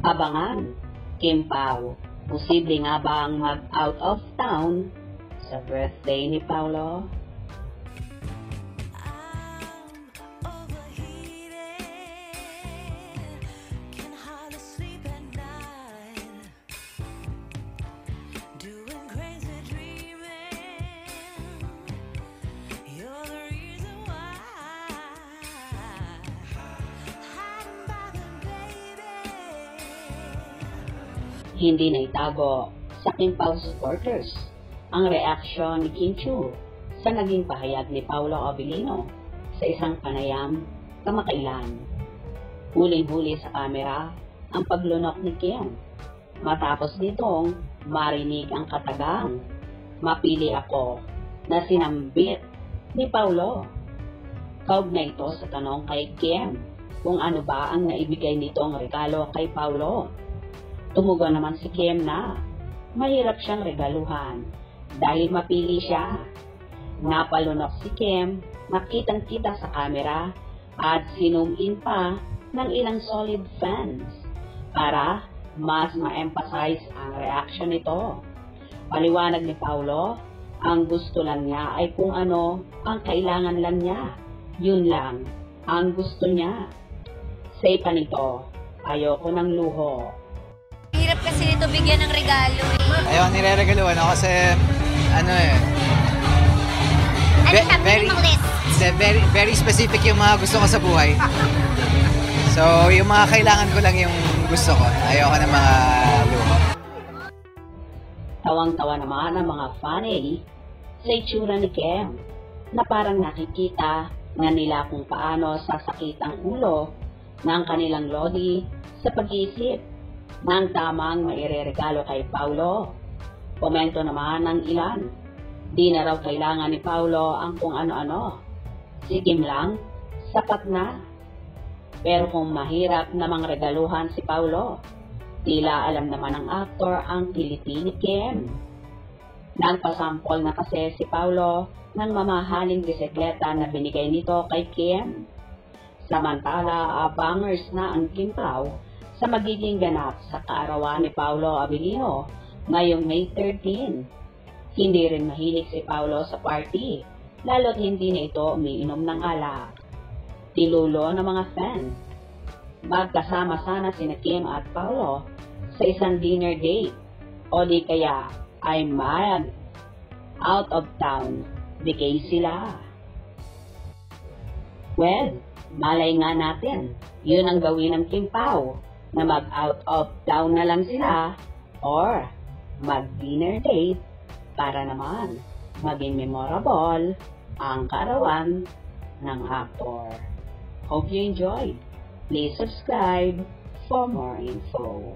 Abangan, Kim Pao, posible nga bang mag-out of town sa birthday ni Paulo? Hindi na itago sa Kim Pao supporters ang reaksyon ni Kim Chiu sa naging pahayag ni Paolo Abilino sa isang panayam kamakailan. Huling-huli sa kamera ang paglunok ni Kim matapos nitong marinig ang katagang "Mapili ako" na sinambit ni Paolo. Kaugnay ito sa tanong kay Kim kung ano ba ang naibigay nitong regalo kay Paolo. Tumugon naman si Kim na mahirap siyang regaluhan dahil mapili siya. Napalunok si Kim, makitang-kita sa kamera at sinum in pa ng ilang solid fans para mas ma-emphasize ang reaction nito. Paliwanag ni Paulo, ang gusto lang niya ay kung ano ang kailangan lang niya. Yun lang ang gusto niya. Say pa nito, ayoko ng luho. Hirap kasi nito bigyan ng regalo eh. Ayaw nire-regaluhan ako kasi very specific yung mga gusto ko sa buhay. So yung mga kailangan ko lang yung gusto ko. Ayoko ng mga luho. Tawang-tawa naman ang mga fanny sa itsura ni Kim na parang nakikita na nila kung paano sasakit ang ulo ng kanilang lodi sa pag-iisip ng tamang maireregalo kay Paulo. Komento naman ng ilan, di na raw kailangan ni Paulo ang kung ano-ano. Si Kim lang, sapat na. Pero kung mahirap namang regaluhan si Paulo, tila alam naman ng aktor ang kiliti ni Kim. Nagpasampol na kasi si Paulo ng mamahaling bisikleta na binigay nito kay Kim. Samantala, abangers na ang Kim Pao sa magiging ganap sa kaarawan ni Paolo Abilino ngayong May 13. Hindi rin mahilig si Paolo sa party, lalo't hindi na ito umiinom ng alak. Tilulo ng mga fans. Magkasama sana sina Kim at Paolo sa isang dinner date o di kaya ay out of town decay sila. Well, malay nga natin, yun ang gawin ng Kim Pao na mag-out of town na lang sila or mag-dinner date para naman maging memorable ang kaarawan ng actor. Hope you enjoyed. Please subscribe for more info.